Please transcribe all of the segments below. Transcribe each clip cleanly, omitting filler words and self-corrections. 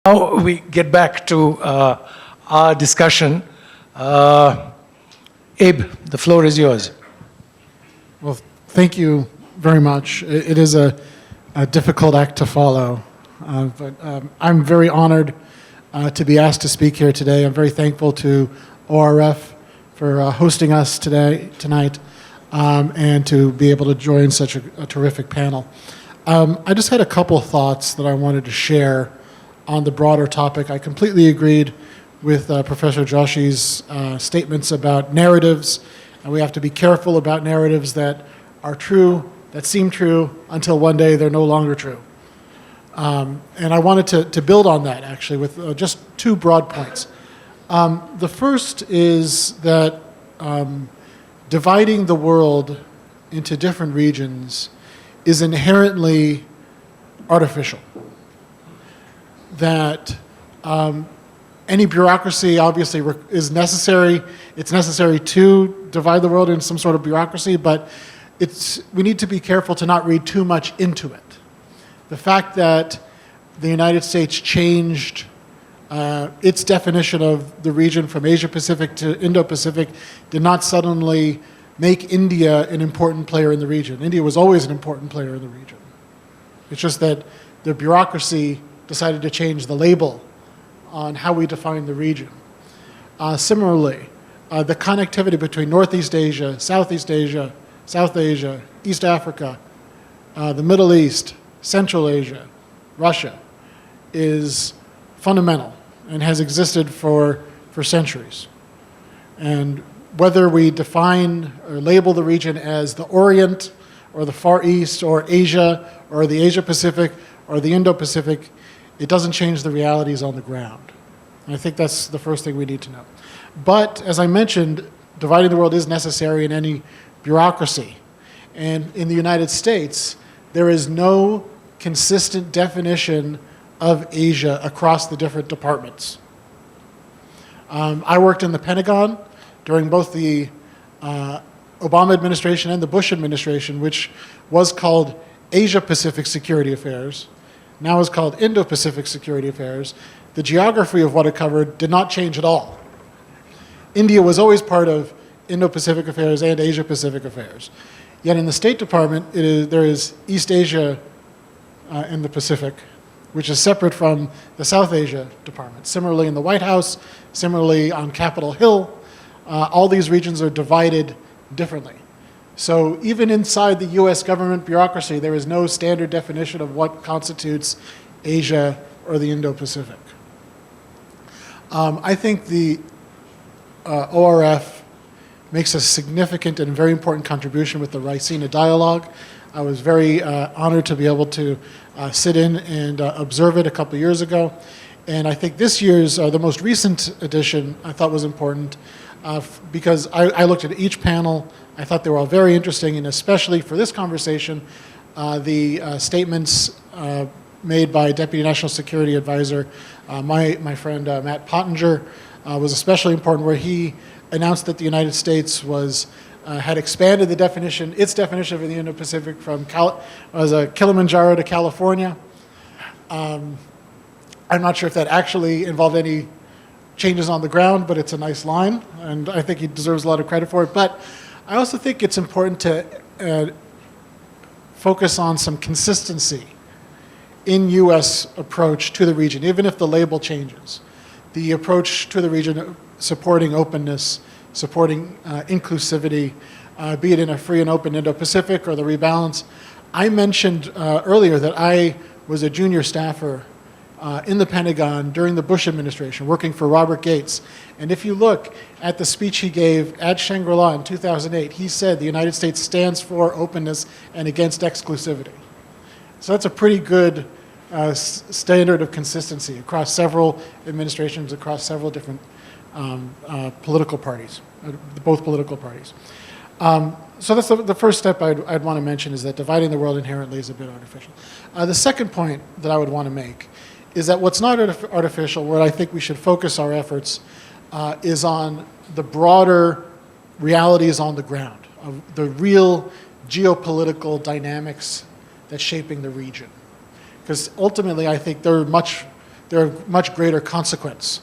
Now we get back to our discussion. Abe, the floor is yours. Well, thank you very much. It is a difficult act to follow, but I'm very honored to be asked to speak here today. I'm very thankful to ORF for hosting us tonight, and to be able to join such a terrific panel. I just had a couple thoughts that I wanted to share on the broader topic. I completely agreed with Professor Joshi's statements about narratives, and we have to be careful about narratives that are true, that seem true, until one day they're no longer true. And I wanted to build on that, actually, with just two broad points. The first is that dividing the world into different regions is inherently artificial. That any bureaucracy obviously is necessary. It's necessary to divide the world in some sort of bureaucracy, but we need to be careful to not read too much into it. The fact that the United States changed its definition of the region from Asia-Pacific to Indo-Pacific did not suddenly make India an important player in the region. India was always an important player in the region. It's just that the bureaucracy decided to change the label on how we define the region. Similarly, the connectivity between Northeast Asia, Southeast Asia, South Asia, East Africa, the Middle East, Central Asia, Russia, is fundamental and has existed for centuries. And whether we define or label the region as the Orient or the Far East or Asia or the Asia-Pacific or the Indo-Pacific, it doesn't change the realities on the ground. And I think that's the first thing we need to know. But as I mentioned, dividing the world is necessary in any bureaucracy. And in the United States, there is no consistent definition of Asia across the different departments. I worked in the Pentagon during both the Obama administration and the Bush administration, which was called Asia-Pacific Security Affairs, now is called Indo-Pacific Security Affairs. The geography of what it covered did not change at all. India was always part of Indo-Pacific Affairs and Asia-Pacific Affairs. Yet in the State Department, there is East Asia and the Pacific, which is separate from the South Asia Department. Similarly in the White House, similarly on Capitol Hill, all these regions are divided differently. So even inside the US government bureaucracy, there is no standard definition of what constitutes Asia or the Indo-Pacific. I think the ORF makes a significant and very important contribution with the Raisina dialogue. I was very honored to be able to sit in and observe it a couple years ago. And I think this year's, the most recent edition, I thought was important because I looked at each panel. I thought they were all very interesting, and especially for this conversation, the statements made by Deputy National Security Advisor, my friend Matt Pottinger, was especially important, where he announced that the United States had expanded its definition of the Indo-Pacific from Kilimanjaro to California. I'm not sure if that actually involved any changes on the ground, but it's a nice line, and I think he deserves a lot of credit for it. But I also think it's important to focus on some consistency in U.S. approach to the region, even if the label changes. The approach to the region supporting openness, supporting inclusivity, be it in a free and open Indo-Pacific or the rebalance. I mentioned earlier that I was a junior staffer in the Pentagon during the Bush administration, working for Robert Gates. And if you look at the speech he gave at Shangri-La in 2008, he said the United States stands for openness and against exclusivity. So that's a pretty good standard of consistency across several administrations, across several different political parties, both political parties. So that's the first step I'd want to mention, is that dividing the world inherently is a bit artificial. The second point that I would want to make is that what's not artificial, where I think we should focus our efforts, is on the broader realities on the ground, of the real geopolitical dynamics that's shaping the region. Because ultimately, I think they're much they're of much greater consequence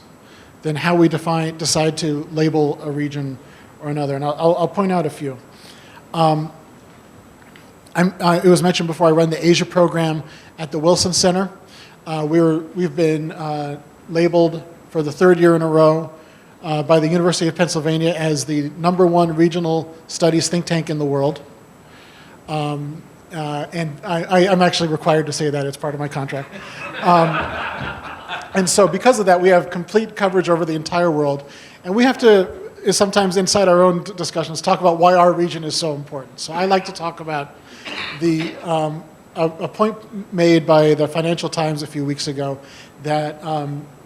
than how we decide to label a region or another. And I'll point out a few. It was mentioned before, I run the Asia program at the Wilson Center. We've been labeled for the third year in a row by the University of Pennsylvania as the #1 regional studies think tank in the world. And I'm actually required to say that, it's part of my contract. And so because of that, we have complete coverage over the entire world. And we have to, sometimes inside our own discussions, talk about why our region is so important. So I like to talk about a point made by the Financial Times a few weeks ago that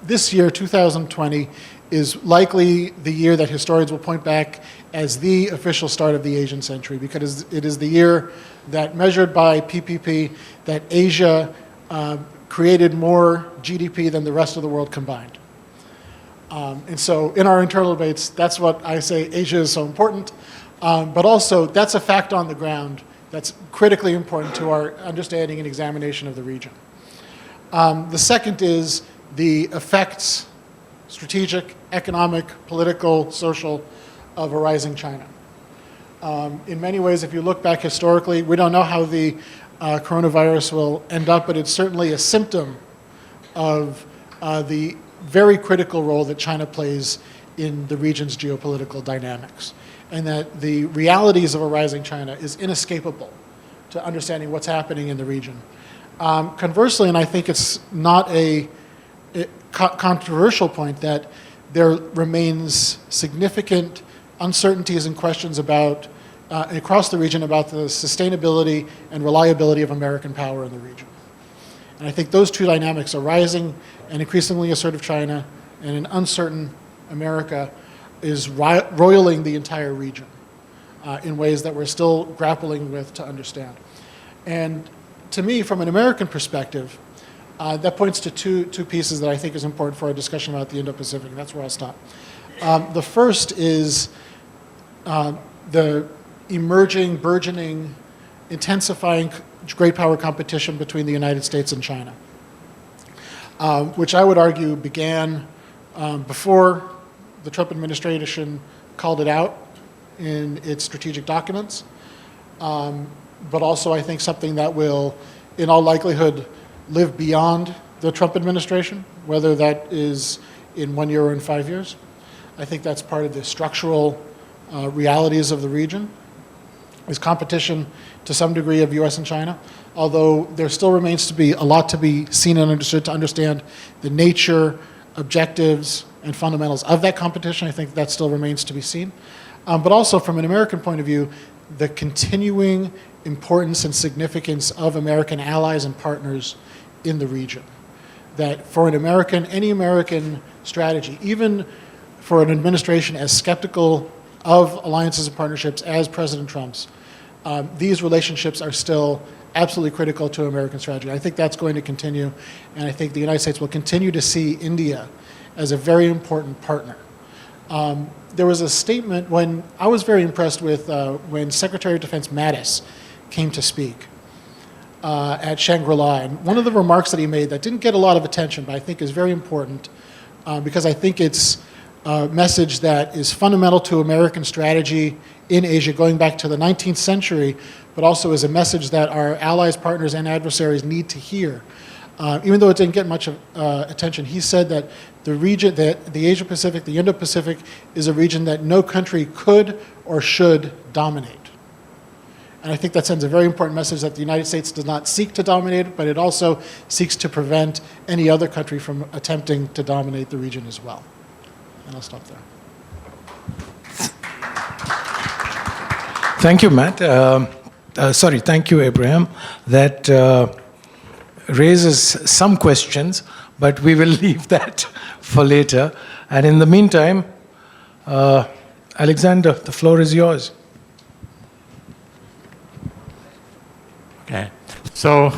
this year, 2020, is likely the year that historians will point back as the official start of the Asian century, because it is the year that, measured by PPP, that Asia created more GDP than the rest of the world combined. And so in our internal debates, that's what I say, Asia is so important, but also that's a fact on the ground that's critically important to our understanding and examination of the region. The second is the effects, strategic, economic, political, social, of a rising China. In many ways, if you look back historically, we don't know how the coronavirus will end up, but it's certainly a symptom of the very critical role that China plays in the region's geopolitical dynamics, and that the realities of a rising China is inescapable to understanding what's happening in the region. Conversely, and I think it's not a controversial point, that there remains significant uncertainties and questions about, across the region, about the sustainability and reliability of American power in the region. And I think those two dynamics, a rising and increasingly assertive China and an uncertain America, is roiling the entire region in ways that we're still grappling with to understand. And to me, from an American perspective, that points to two pieces that I think is important for our discussion about the Indo-Pacific. That's where I'll stop. The first is the emerging, burgeoning, intensifying great power competition between the United States and China, which I would argue began before the Trump administration called it out in its strategic documents, but also I think something that will, in all likelihood, live beyond the Trump administration, whether that is in 1 year or in 5 years. I think that's part of the structural realities of the region, is competition to some degree of US and China, although there still remains to be a lot to be seen and understood to understand the nature, objectives, and fundamentals of that competition. I think that still remains to be seen. But also from an American point of view, the continuing importance and significance of American allies and partners in the region. That for an American, any American strategy, even for an administration as skeptical of alliances and partnerships as President Trump's, these relationships are still absolutely critical to American strategy. I think that's going to continue, and I think the United States will continue to see India as a very important partner. There was a statement when I was very impressed with when Secretary of Defense Mattis came to speak at Shangri-La, and one of the remarks that he made that didn't get a lot of attention, but I think is very important because I think it's a message that is fundamental to American strategy in Asia going back to the 19th century, but also is a message that our allies, partners, and adversaries need to hear. Even though it didn't get much attention, he said that the region, that the Asia-Pacific, the Indo-Pacific, is a region that no country could or should dominate. And I think that sends a very important message that the United States does not seek to dominate it, but it also seeks to prevent any other country from attempting to dominate the region as well. And I'll stop there. Thank you, Matt. Thank you, Abraham. That raises some questions, but we will leave that for later. And in the meantime, Alexander, the floor is yours. Okay, so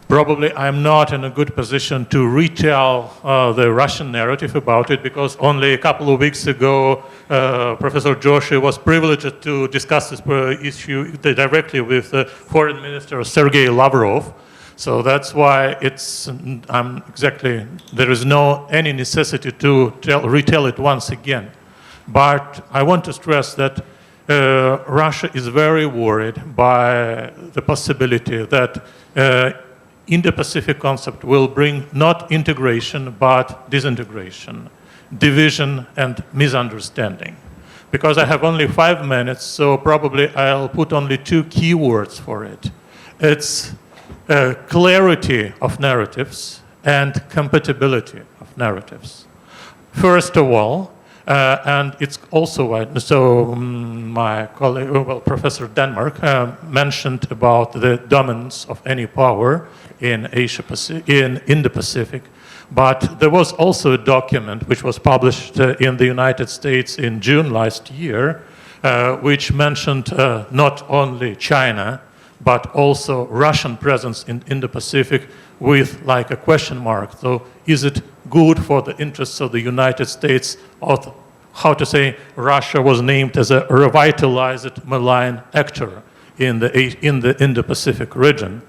probably I'm not in a good position to retell the Russian narrative about it, because only a couple of weeks ago, Professor Joshi was privileged to discuss this issue directly with Foreign Minister Sergei Lavrov. So that's why there is no any necessity to retell it once again. But I want to stress that Russia is very worried by the possibility that Indo-Pacific concept will bring not integration but disintegration, division and misunderstanding. Because I have only 5 minutes, so probably I'll put only 2 keywords for it. It's clarity of narratives and compatibility of narratives. First of all, and it's also my colleague, Professor Denmark, mentioned about the dominance of any power in Indo-Pacific. But there was also a document which was published in the United States in June last year, which mentioned not only China, but also Russian presence in Indo-Pacific with like a question mark. So is it good for the interests of the United States? Or how to say Russia was named as a revitalized malign actor in the Indo-Pacific region.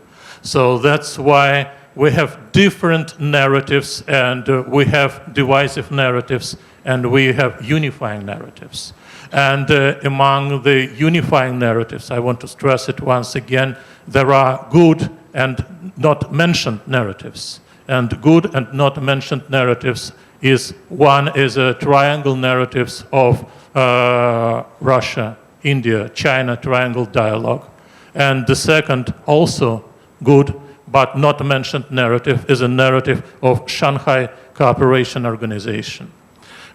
So that's why we have different narratives, and we have divisive narratives, and we have unifying narratives. And among the unifying narratives, I want to stress it once again, there are good and not mentioned narratives. And good and not mentioned narratives one is a triangle narratives of Russia, India, China triangle dialogue. And the second, also good but not mentioned narrative, is a narrative of Shanghai Cooperation Organization.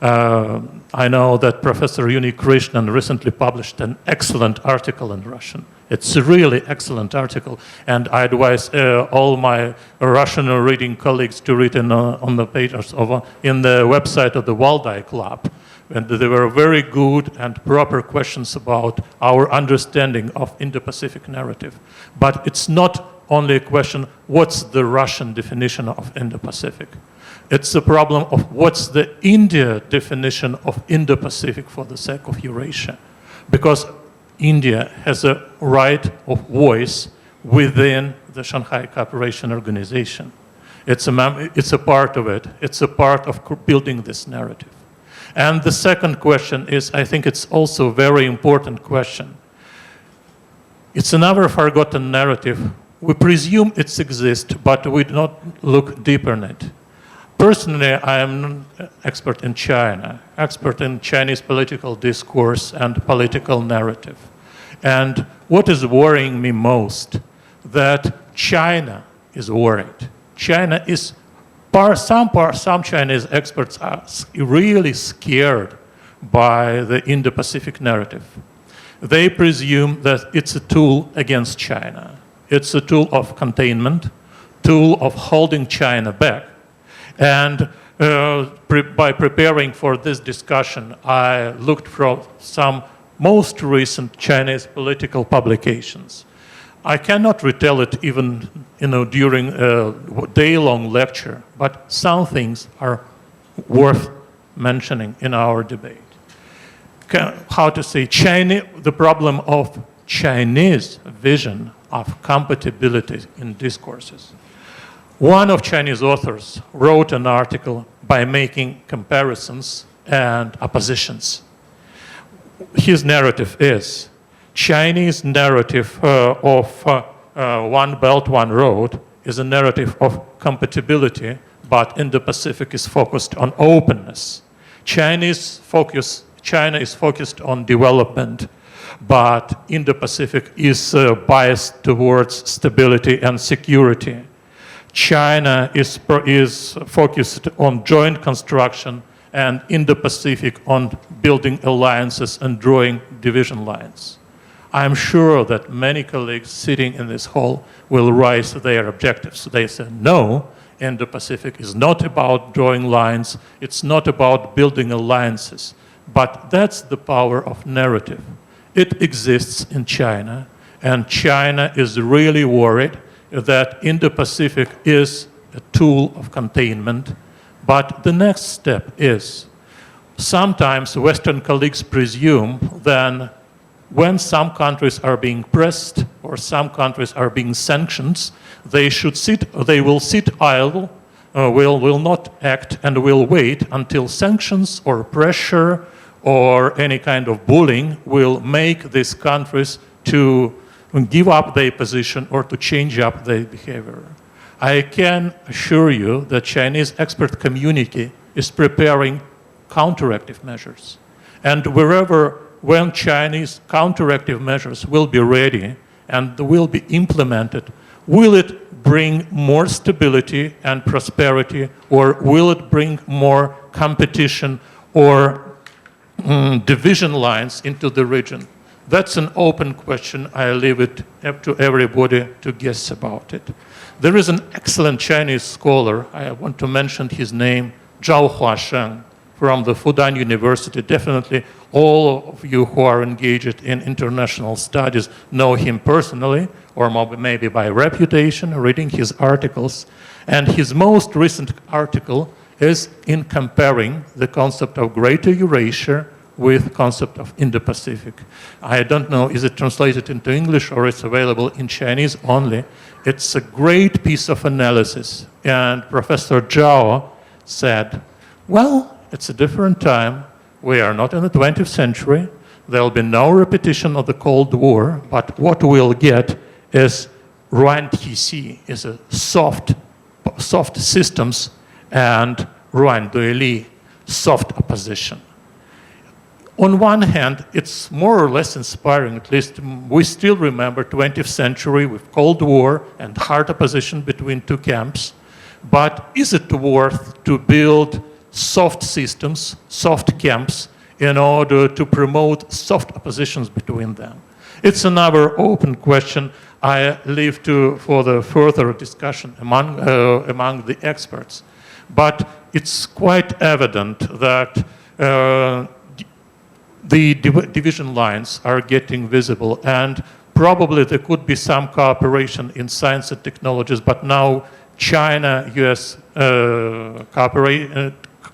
I know that Professor Unnikrishnan recently published an excellent article in Russian. It's a really excellent article, and I advise all my Russian reading colleagues to read on the pages in the website of the Waldai Club. And there were very good and proper questions about our understanding of Indo-Pacific narrative. But it's not only a question, what's the Russian definition of Indo-Pacific? It's a problem of what's the India definition of Indo-Pacific for the sake of Eurasia. Because India has a right of voice within the Shanghai Cooperation Organization. It's a part of it. It's a part of building this narrative. And the second question is, I think it's also a very important question. It's another forgotten narrative. We presume it exists, but we do not look deeper in it. Personally, I am an expert in China, expert in Chinese political discourse and political narrative. And what is worrying me most, that China is worried. China is, some Chinese experts are really scared by the Indo-Pacific narrative. They presume that it's a tool against China. It's a tool of containment, tool of holding China back. And by preparing for this discussion, I looked for some most recent Chinese political publications. I cannot retell it even during a day-long lecture, but some things are worth mentioning in our debate. How to say, the problem of Chinese vision of compatibility in discourses. One of Chinese authors wrote an article by making comparisons and oppositions. His narrative is, Chinese narrative of One Belt, One Road is a narrative of compatibility, but Indo-Pacific is focused on openness. China is focused on development, but Indo-Pacific is biased towards stability and security. China is focused on joint construction, and Indo-Pacific on building alliances and drawing division lines. I'm sure that many colleagues sitting in this hall will raise their objectives. They say, no, Indo-Pacific is not about drawing lines, it's not about building alliances. But that's the power of narrative. It exists in China, and China is really worried that Indo-Pacific is a tool of containment. But the next step is, sometimes Western colleagues presume then when some countries are being pressed or some countries are being sanctioned, they will sit idle, will not act, and will wait until sanctions or pressure or any kind of bullying will make these countries to give up their position or to change up their behavior. I can assure you that Chinese expert community is preparing counteractive measures. And when Chinese counteractive measures will be ready and will be implemented, will it bring more stability and prosperity, or will it bring more competition or division lines into the region? That's an open question. I leave it up to everybody to guess about it. There is an excellent Chinese scholar, I want to mention his name, Zhao Huasheng, from the Fudan University. Definitely all of you who are engaged in international studies know him personally, or maybe by reputation, reading his articles. And his most recent article is in comparing the concept of Greater Eurasia with concept of Indo-Pacific. I don't know, is it translated into English or it's available in Chinese only? It's a great piece of analysis. And Professor Zhao said, well, it's a different time. We are not in the 20th century. There will be no repetition of the Cold War, but what we'll get is Ruan-Tixi, is a soft systems, and Ruan-Duili, soft opposition. On one hand, it's more or less inspiring, at least we still remember 20th century with Cold War and hard opposition between two camps. But is it worth to build soft systems, soft camps, in order to promote soft oppositions between them? It's another open question I leave for the further discussion among the experts. But it's quite evident that the division lines are getting visible, and probably there could be some cooperation in science and technologies, but now China-US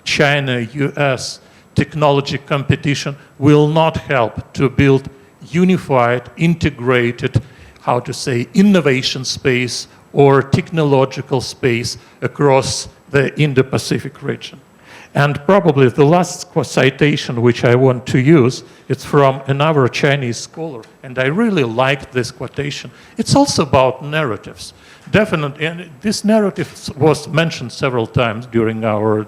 China-US technology competition will not help to build unified, integrated, innovation space or technological space across the Indo-Pacific region. And probably the last citation which I want to use, it's from another Chinese scholar, and I really liked this quotation. It's also about narratives. Definitely, and this narrative was mentioned several times during our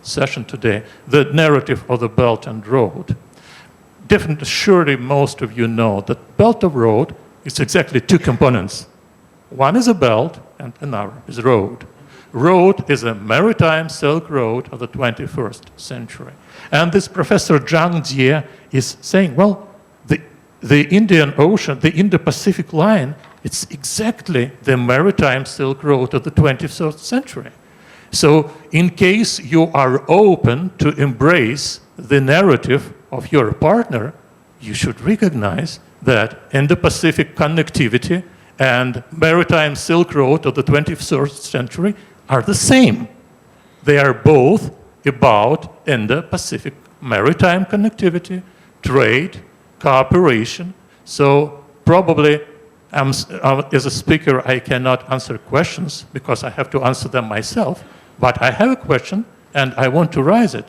session today, the narrative of the Belt and Road. Definitely, surely most of you know that Belt of Road is exactly two components. One is a belt and another is a road. Road is a maritime Silk Road of the 21st century. And this Professor Zhang Jie is saying, well, the Indian Ocean, the Indo-Pacific line, it's exactly the maritime Silk Road of the 21st century. So in case you are open to embrace the narrative of your partner, you should recognize that Indo-Pacific connectivity and maritime Silk Road of the 21st century are the same. They are both about Indo-Pacific maritime connectivity, trade, cooperation. So probably as a speaker, I cannot answer questions because I have to answer them myself, but I have a question and I want to raise it.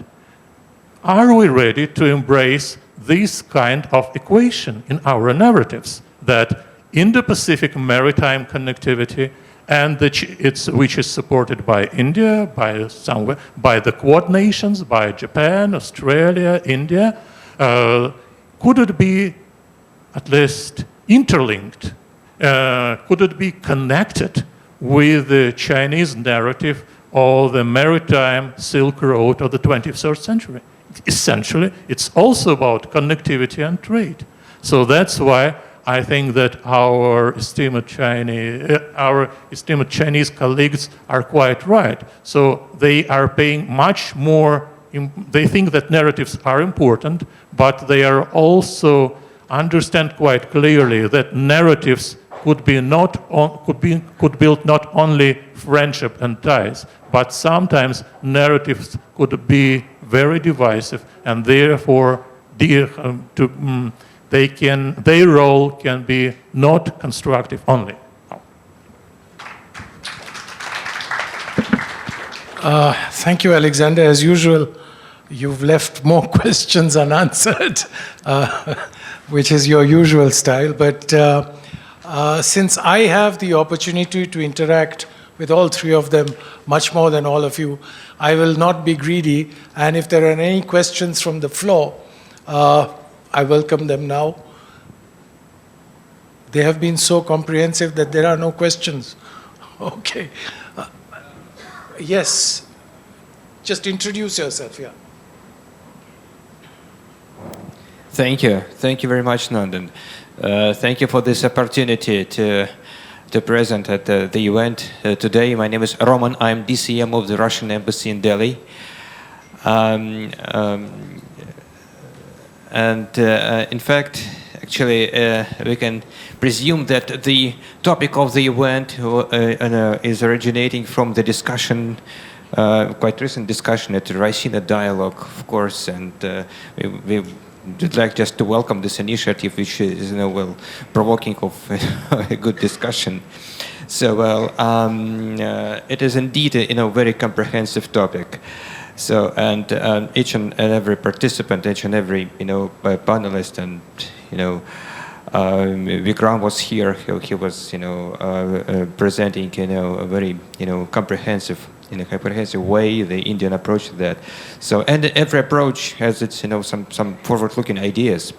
Are we ready to embrace this kind of equation in our narratives, that Indo-Pacific maritime connectivity and which is supported by India, by the Quad nations, by Japan, Australia, India, could it be at least interlinked? Could it be connected with the Chinese narrative of the maritime Silk Road of the 21st century? Essentially, it's also about connectivity and trade. So that's why I think that our esteemed Chinese colleagues are quite right. So they are paying much more, they think that narratives are important, but they are also understand quite clearly that narratives could build not only friendship and ties, but sometimes narratives could be very divisive and therefore their role can be not constructive only. Thank you, Alexander. As usual, you've left more questions unanswered, which is your usual style. But since I have the opportunity to interact with all three of them much more than all of you, I will not be greedy. And if there are any questions from the floor, I welcome them now. They have been so comprehensive that there are no questions. Okay. Yes. Just introduce yourself, yeah. Thank you. Thank you very much, Nandan. Thank you for this opportunity to present at the event today. My name is Roman. I'm DCM of the Russian Embassy in Delhi. In fact, actually, we can presume that the topic of the event is originating from the discussion, quite recent discussion at the Raisina Dialogue, of course, and we would like just to welcome this initiative, which is, provoking of a good discussion. So, it is indeed a very comprehensive topic. So, and each and every participant, each and every, panelist, and, Vikram was here. He was, presenting, a very, comprehensive, in a comprehensive way, the Indian approach to that. So, and every approach has its, some forward-looking ideas,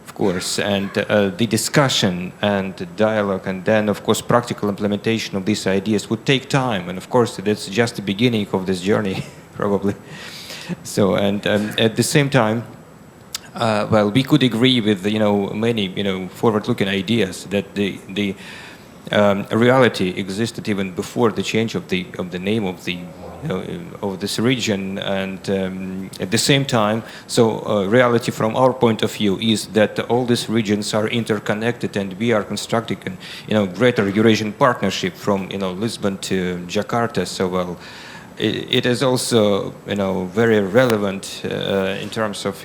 of course, and the discussion and the dialogue, and then, of course, practical implementation of these ideas would take time. And of course, that's just the beginning of this journey, probably. So, and at the same time, well, we could agree with many forward-looking ideas that the reality existed even before the change of the name of the of this region, and at the same time, so reality from our point of view is that all these regions are interconnected, and we are constructing greater Eurasian partnership from Lisbon to Jakarta. So well, it is also very relevant in terms of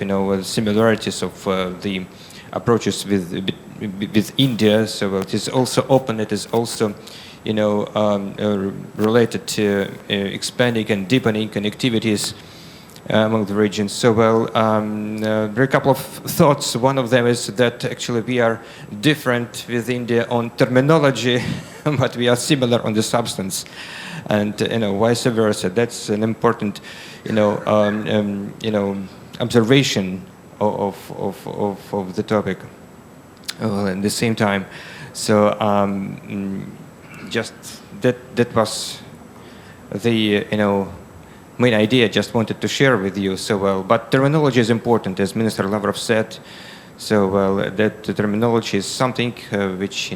similarities of the approaches with India. So it is also open. It is also related to expanding and deepening connectivities among the regions. So well, there are a couple of thoughts. One of them is that actually we are different with India on terminology, but we are similar on the substance, and vice versa. That's an important observation of the topic. Well, at the same time, so just that was the main idea. Just wanted to share with you. So well, but terminology is important, as Minister Lavrov said. So well, that the terminology is something which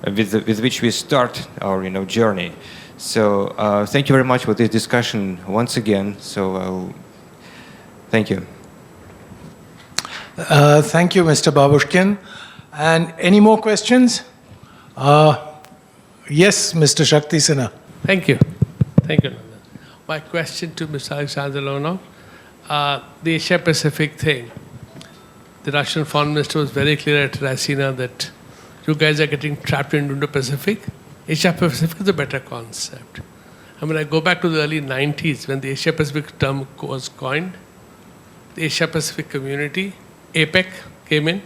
with which we start our journey. So thank you very much for this discussion once again. So thank you. Thank you, Mr. Babushkin. And any more questions? Yes, Mr. Shakti Sinha. Thank you. Thank you, Nandan. My question to Mr. Alexander Lomanov, the Asia-Pacific thing. The Russian foreign minister was very clear at Raisina that you guys are getting trapped in Indo-Pacific. Asia-Pacific is a better concept. I mean, I go back to the early 90s when the Asia-Pacific term was coined. The Asia-Pacific community, APEC, came in.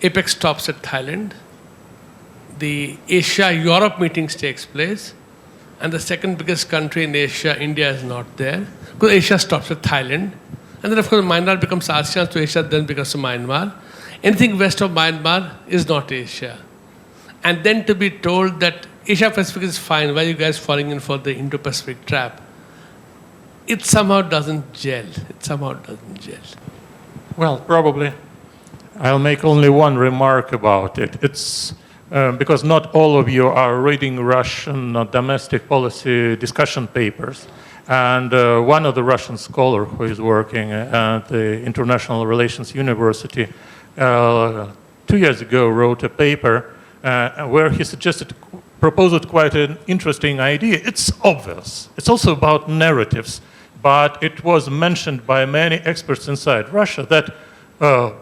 APEC stops at Thailand. The Asia-Europe meetings takes place. And the second biggest country in Asia, India, is not there. Because Asia stops at Thailand. And then, of course, Myanmar becomes ASEAN, so Asia then becomes Myanmar. Anything west of Myanmar is not Asia. And then to be told that Asia-Pacific is fine, why are you guys falling in for the Indo-Pacific trap? It somehow doesn't gel. It somehow doesn't gel. Well, probably I'll make only one remark about it. It's because not all of you are reading Russian domestic policy discussion papers. And one of the Russian scholars who is working at the International Relations University 2 years ago wrote a paper where he proposed quite an interesting idea. It's obvious. It's also about narratives. but it was mentioned by many experts inside Russia that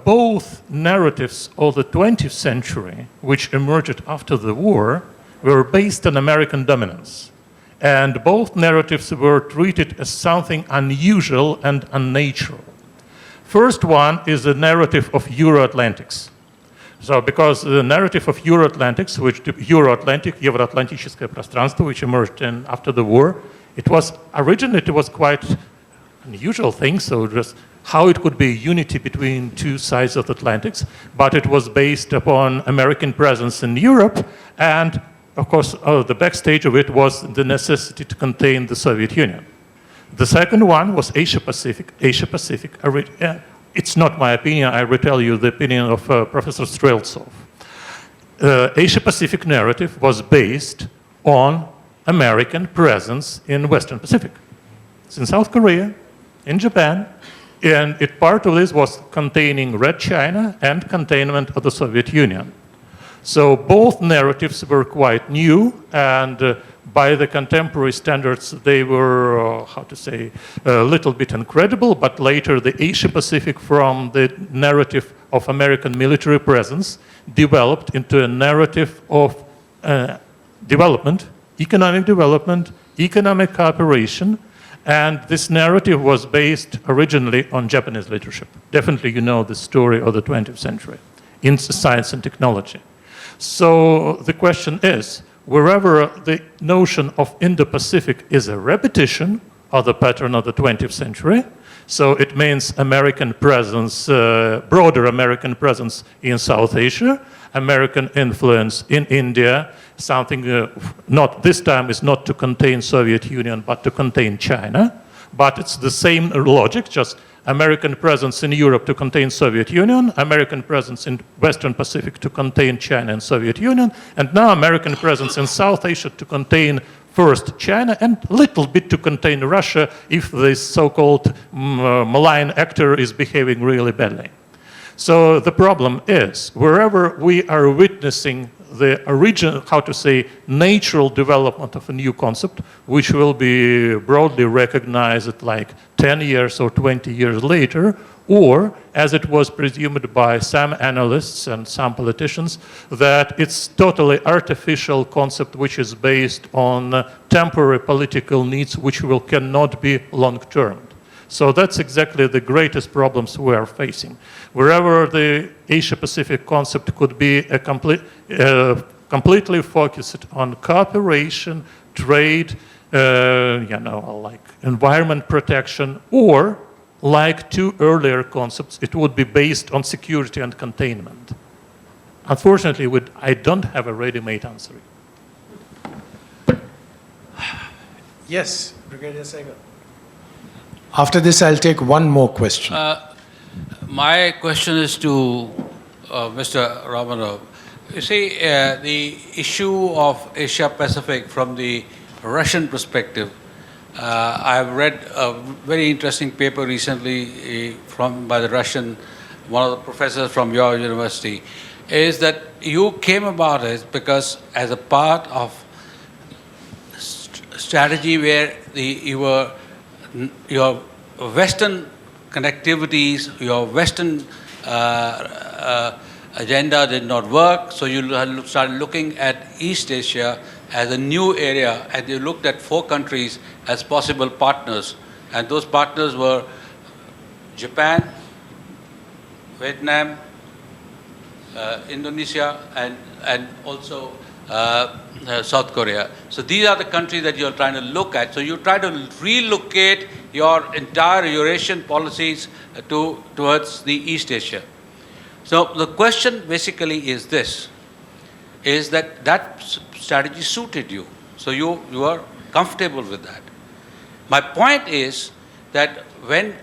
both narratives of the 20th century, which emerged after the war, were based on American dominance. And both narratives were treated as something unusual and unnatural. First one is the narrative of Euro-Atlantics. So, because the narrative of Euro-Atlantics, Euro-Atlantic, Евроатлантическое пространство, which emerged after the war, it was quite unusual thing. So, just how it could be unity between two sides of the Atlantics, but it was based upon American presence in Europe, and of course, the backstage of it was the necessity to contain the Soviet Union. The second one was Asia-Pacific. Asia-Pacific, it's not my opinion, I retell you the opinion of Professor Streltsov. Asia-Pacific narrative was based on American presence in Western Pacific. It's in South Korea, in Japan, and part of this was containing Red China and containment of the Soviet Union. So both narratives were quite new, and by the contemporary standards, they were, a little bit incredible, but later the Asia-Pacific from the narrative of American military presence developed into a narrative of development, economic cooperation, and this narrative was based originally on Japanese leadership. Definitely you know the story of the 20th century in science and technology. So the question is, wherever the notion of Indo-Pacific is a repetition of the pattern of the 20th century, so it means American presence, broader American presence in South Asia, American influence in India, something not this time is not to contain Soviet Union, but to contain China, but it's the same logic, just American presence in Europe to contain Soviet Union, American presence in Western Pacific to contain China and Soviet Union, and now American presence in South Asia to contain first China and a little bit to contain Russia if this so-called malign actor is behaving really badly. So the problem is, wherever we are witnessing the original, natural development of a new concept, which will be broadly recognized like 10 years or 20 years later, or as it was presumed by some analysts and some politicians, that it's totally artificial concept which is based on temporary political needs which cannot be long-term. So that's exactly the greatest problems we are facing. Wherever the Asia-Pacific concept could be a completely focused on cooperation, trade, like environment protection, or like two earlier concepts, it would be based on security and containment. Unfortunately, I don't have a ready-made answer. Yes, Brigadier Sehgal. After this, I'll take one more question. My question is to Mr. Lomanov. You see, the issue of Asia-Pacific from the Russian perspective, I've read a very interesting paper recently by the Russian, one of the professors from your university, is that you came about it because as a part of strategy where your Western connectivities, your Western agenda did not work, so you started looking at East Asia as a new area, and you looked at 4 countries as possible partners, and those partners were Japan, Vietnam, Indonesia, and also South Korea. So these are the countries that you're trying to look at. So you try to relocate your entire Eurasian policies towards the East Asia. So the question basically is this, is that strategy suited you. So you are comfortable with that. My point is that when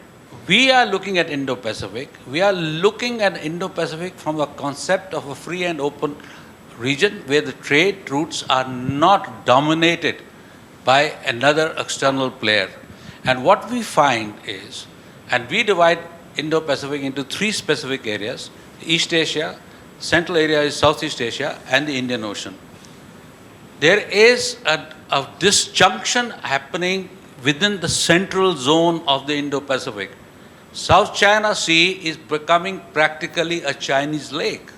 we are looking at Indo-Pacific, we are looking at Indo-Pacific from the concept of a free and open region where the trade routes are not dominated by another external player. And what we find is, and we divide Indo-Pacific into 3 specific areas: East Asia, Central area is Southeast Asia, and the Indian Ocean. There is a disjunction happening within the central zone of the Indo-Pacific. South China Sea is becoming practically a Chinese lake.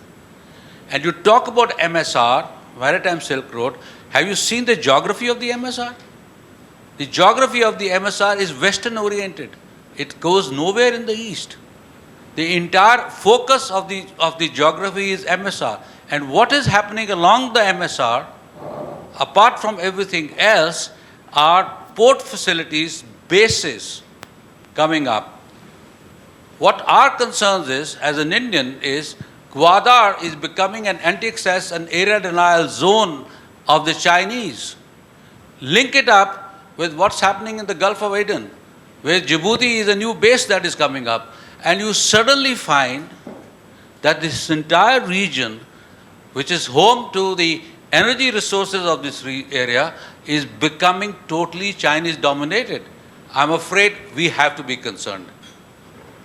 And you talk about MSR, Maritime Silk Road, have you seen the geography of the MSR? The geography of the MSR is western oriented. It goes nowhere in the east. The entire focus of the geography is MSR. And what is happening along the MSR, apart from everything else, are port facilities, bases coming up. What our concerns is, as an Indian, is Gwadar is becoming an anti-access and area denial zone of the Chinese. Link it up with what's happening in the Gulf of Aden, where Djibouti is a new base that is coming up. And you suddenly find that this entire region, which is home to the energy resources of this area, is becoming totally Chinese dominated. I'm afraid we have to be concerned.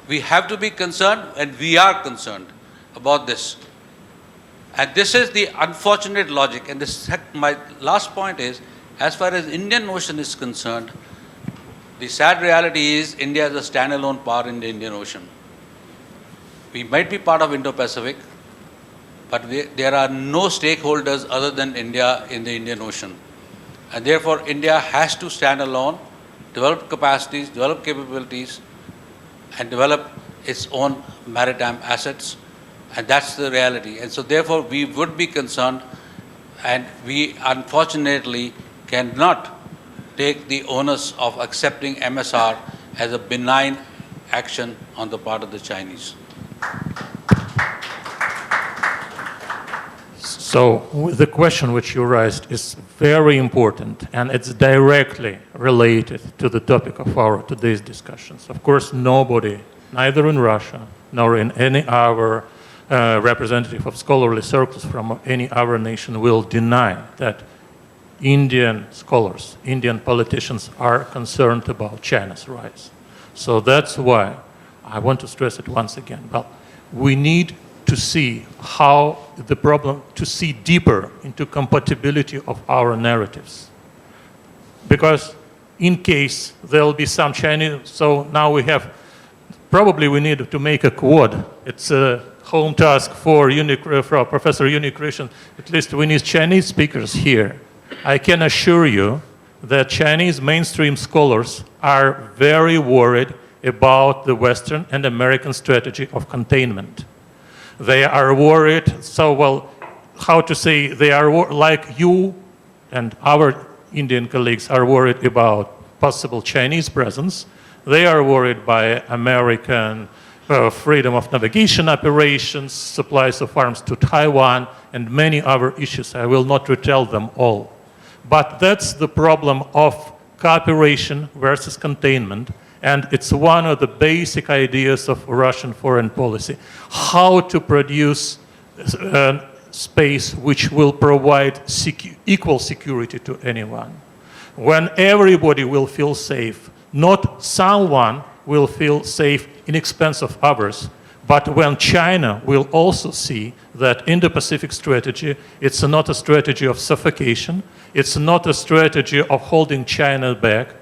We have to be concerned, and we are concerned about this. And this is the unfortunate logic. And my last point is, as far as Indian Ocean is concerned, the sad reality is India is a standalone power in the Indian Ocean. We might be part of Indo-Pacific, but there are no stakeholders other than India in the Indian Ocean. And therefore, India has to stand alone, develop capacities, develop capabilities, and develop its own maritime assets. And that's the reality. And so therefore, we would be concerned, and we unfortunately cannot take the onus of accepting MSR as a benign action on the part of the Chinese. So the question which you raised is very important, and it's directly related to the topic of our today's discussions. Of course, nobody, neither in Russia nor in any other representative of scholarly circles from any other nation, will deny that Indian scholars, Indian politicians are concerned about China's rise. So that's why I want to stress it once again. Well, we need to see how the problem, to see deeper into compatibility of our narratives. Because in case there will be some Chinese, so now we have, probably we need to make a quad. It's a home task for Professor Unnikrishnan. At least we need Chinese speakers here. I can assure you that Chinese mainstream scholars are very worried about the Western and American strategy of containment. They are worried, so well, how to say, they are like you and our Indian colleagues are worried about possible Chinese presence. They are worried by American freedom of navigation operations, supplies of arms to Taiwan, and many other issues. I will not retell them all. But that's the problem of cooperation versus containment. And it's one of the basic ideas of Russian foreign policy. How to produce space which will provide equal security to anyone. When everybody will feel safe, not someone will feel safe in expense of others, but when China will also see that Indo-Pacific strategy, it's not a strategy of suffocation, it's not a strategy of holding China back,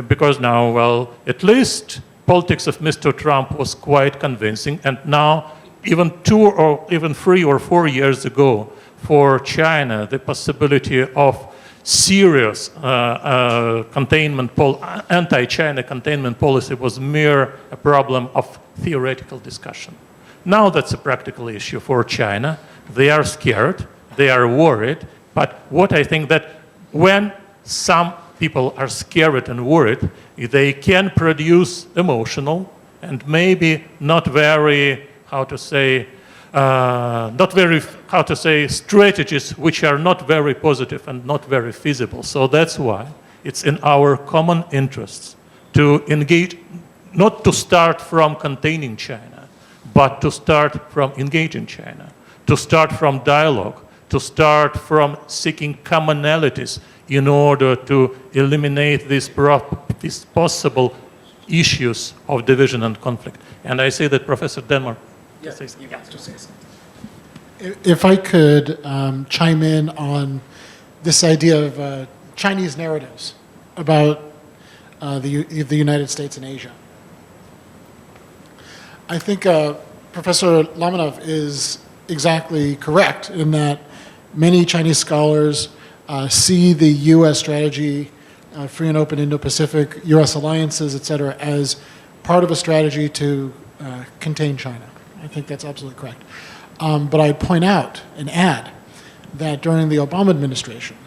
because now, well, at least politics of Mr. Trump was quite convincing, and now even 2 or even 3 or 4 years ago, for China, the possibility of serious anti-China containment policy was mere a problem of theoretical discussion. Now that's a practical issue for China. They are scared, they are worried, but what I think that when some people are scared and worried, they can produce emotional and maybe not very, strategies which are not very positive and not very feasible. So that's why it's in our common interests to engage, not to start from containing China, but to start from engaging China, to start from dialogue, to start from seeking commonalities in order to eliminate these possible issues of division and conflict. And I say that Professor Denmark. Yes, you got to say something. If I could chime in on this idea of Chinese narratives about the United States and Asia. I think Professor Lomanov is exactly correct in that many Chinese scholars see the U.S. strategy, free and open Indo-Pacific, U.S. alliances, et cetera, as part of a strategy to contain China. I think that's absolutely correct. But I point out and add that during the Obama administration,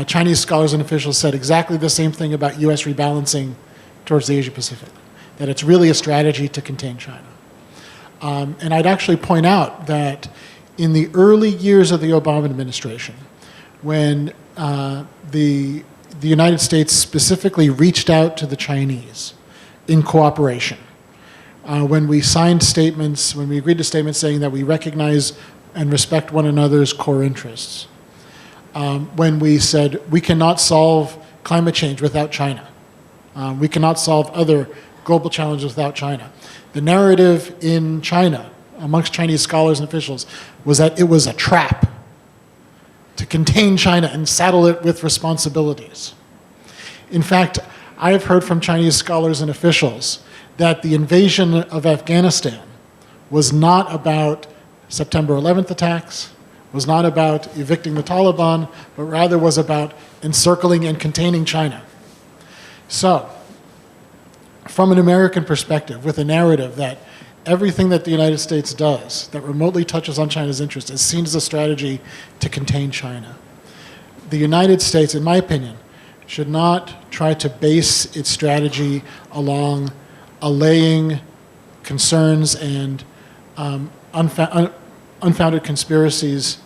Chinese scholars and officials said exactly the same thing about U.S. rebalancing towards the Asia-Pacific, that it's really a strategy to contain China. And I'd actually point out that in the early years of the Obama administration, when the United States specifically reached out to the Chinese in cooperation, when we signed statements, when we agreed to statements saying that we recognize and respect one another's core interests, when we said we cannot solve climate change without China, we cannot solve other global challenges without China. The narrative in China, amongst Chinese scholars and officials, was that it was a trap to contain China and saddle it with responsibilities. In fact, I have heard from Chinese scholars and officials that the invasion of Afghanistan was not about September 11th attacks, was not about evicting the Taliban, but rather was about encircling and containing China. So, from an American perspective, with a narrative that everything that the United States does that remotely touches on China's interest is seen as a strategy to contain China. The United States, in my opinion, should not try to base its strategy along allaying concerns and unfounded conspiracies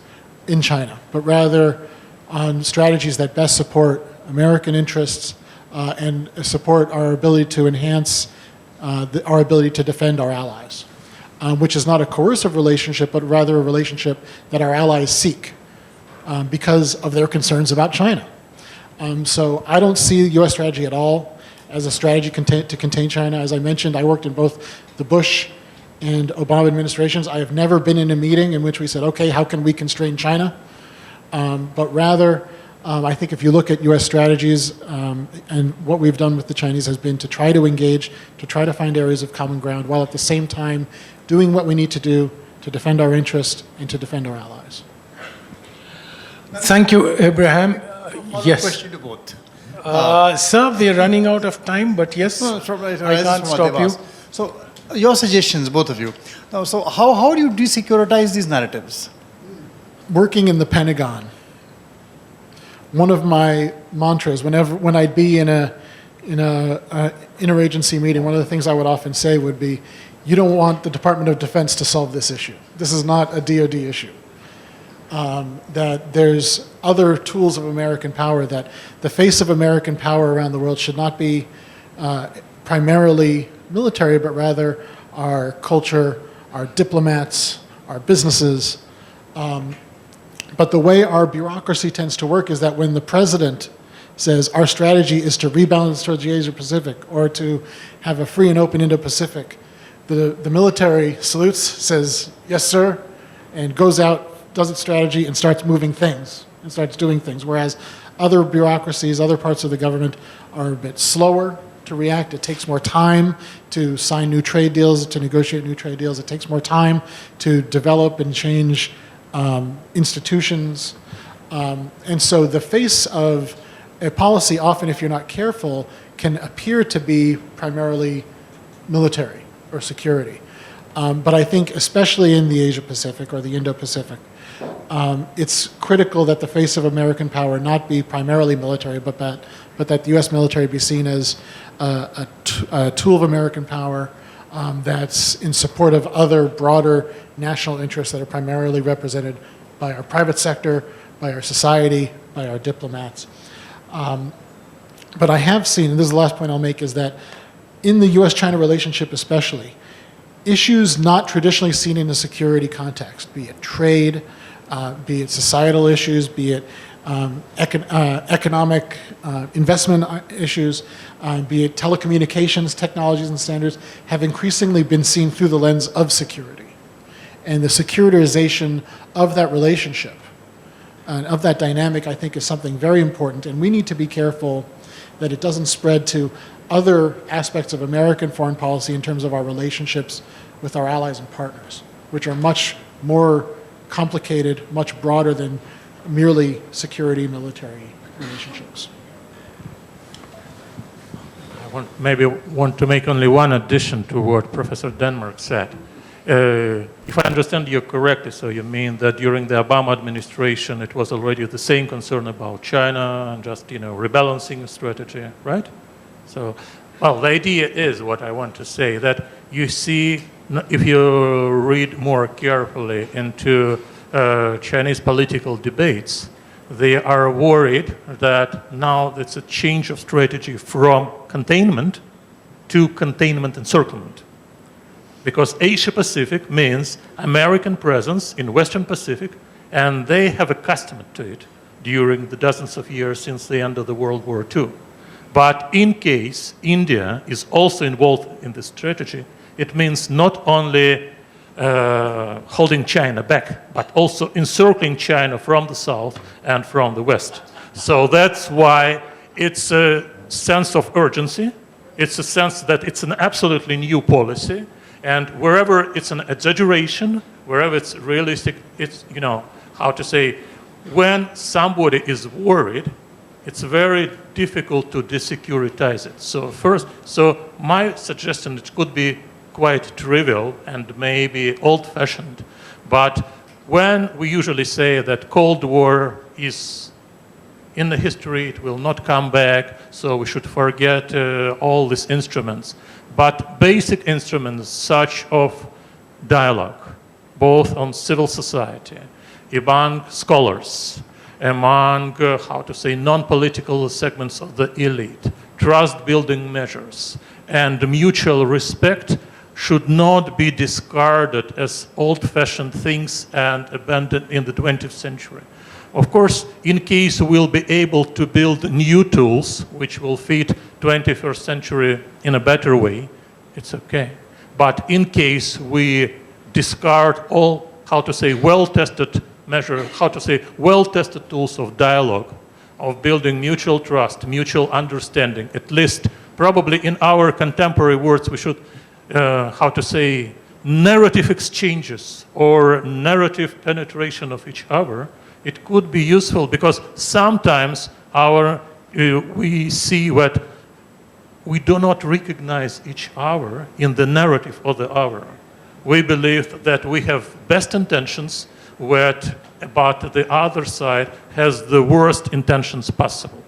in China, but rather on strategies that best support American interests and support our ability to enhance our ability to defend our allies, which is not a coercive relationship, but rather a relationship that our allies seek because of their concerns about China. So I don't see the U.S. strategy at all as a strategy to contain China. As I mentioned, I worked in both the Bush and Obama administrations. I have never been in a meeting in which we said, okay, how can we constrain China? But rather, I think if you look at U.S. strategies and what we've done with the Chinese has been to try to engage, to try to find areas of common ground, while at the same time doing what we need to do to defend our interests and to defend our allies. Thank you, Abraham. Yes. Question to both. Sir, we are running out of time, but yes, I can't stop you. So, your suggestions, both of you. Now, so how do you desecuritize these narratives? Working in the Pentagon, one of my mantras, when I'd be in a interagency meeting, one of the things I would often say would be, you don't want the Department of Defense to solve this issue. This is not a DoD issue. That there's other tools of American power, that the face of American power around the world should not be primarily military, but rather our culture, our diplomats, our businesses. But the way our bureaucracy tends to work is that when the president says our strategy is to rebalance towards the Asia-Pacific or to have a free and open Indo-Pacific, the military salutes, says, yes, sir, and goes out, does its strategy, and starts moving things, and starts doing things. Whereas other bureaucracies, other parts of the government are a bit slower to react. It takes more time to sign new trade deals, to negotiate new trade deals. It takes more time to develop and change institutions. And so the face of a policy, often if you're not careful, can appear to be primarily military or security. But I think especially in the Asia-Pacific or the Indo-Pacific, it's critical that the face of American power not be primarily military, but that the U.S. military be seen as a tool of American power that's in support of other broader national interests that are primarily represented by our private sector, by our society, by our diplomats. But I have seen, and this is the last point I'll make, is that in the U.S.-China relationship especially, issues not traditionally seen in a security context, be it trade, be it societal issues, be it economic investment issues, be it telecommunications technologies and standards, have increasingly been seen through the lens of security. And the securitization of that relationship and of that dynamic, I think, is something very important. And we need to be careful that it doesn't spread to other aspects of American foreign policy in terms of our relationships with our allies and partners, which are much more complicated, much broader than merely security military relationships. Maybe want to make only one addition to what Professor Denmark said. If I understand you correctly, so you mean that during the Obama administration it was already the same concern about China and just, rebalancing strategy, right? So, well, the idea is what I want to say, that you see, if you read more carefully into Chinese political debates, they are worried that now it's a change of strategy from containment to containment encirclement. Because Asia-Pacific means American presence in Western Pacific, and they have accustomed to it during the dozens of years since the end of the World War II. But in case India is also involved in this strategy, it means not only holding China back, but also encircling China from the south and from the west. So that's why it's a sense of urgency. It's a sense that it's an absolutely new policy. And wherever it's an exaggeration, wherever it's realistic, it's, when somebody is worried, it's very difficult to desecuritize it. So my suggestion, it could be quite trivial and maybe old-fashioned, but when we usually say that Cold War is in the history, it will not come back, so we should forget all these instruments. But basic instruments such of dialogue, both on civil society, among scholars, among, non-political segments of the elite, trust-building measures, and mutual respect should not be discarded as old-fashioned things and abandoned in the 20th century. Of course, in case we'll be able to build new tools which will fit 21st century in a better way, it's okay. But in case we discard all, well-tested measures, well-tested tools of dialogue, of building mutual trust, mutual understanding, at least probably in our contemporary words, we should, narrative exchanges or narrative penetration of each other, it could be useful because sometimes we see that we do not recognize each other in the narrative of the other. We believe that we have best intentions, but the other side has the worst intentions possible.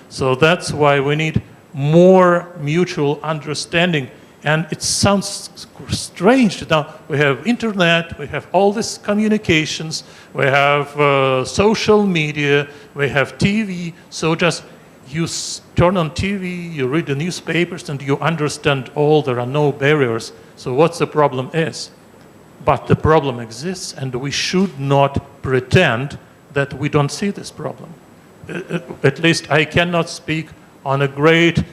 So that's why we need more mutual understanding. And it sounds strange. Now, we have internet, we have all these communications, we have social media, we have TV. So just you turn on TV, you read the newspapers, and you understand all, there are no barriers. So what's the problem is? But the problem exists, and we should not pretend that we don't see this problem. At least I cannot speak on a great,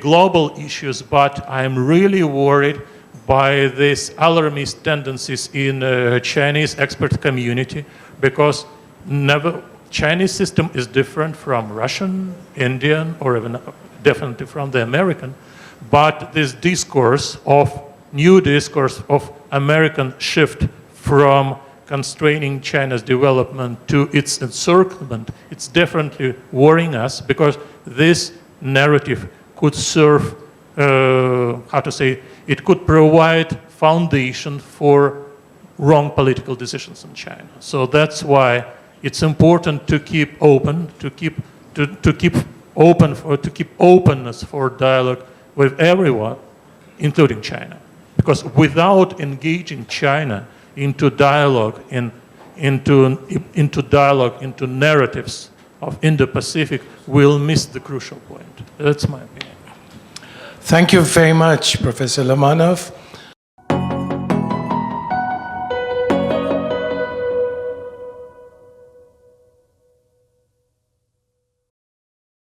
global issues, but I'm really worried by these alarmist tendencies in Chinese expert community because Chinese system is different from Russian, Indian, or even definitely from the American, but this new discourse of American shift from constraining China's development to its encirclement, it's definitely worrying us because this narrative could serve, it could provide foundation for wrong political decisions in China. So that's why it's important to keep open, to keep openness for dialogue with everyone, including China. Because without engaging China into dialogue, into narratives of Indo-Pacific, we'll miss the crucial point. That's my opinion. Thank you very much, Professor Lomanov.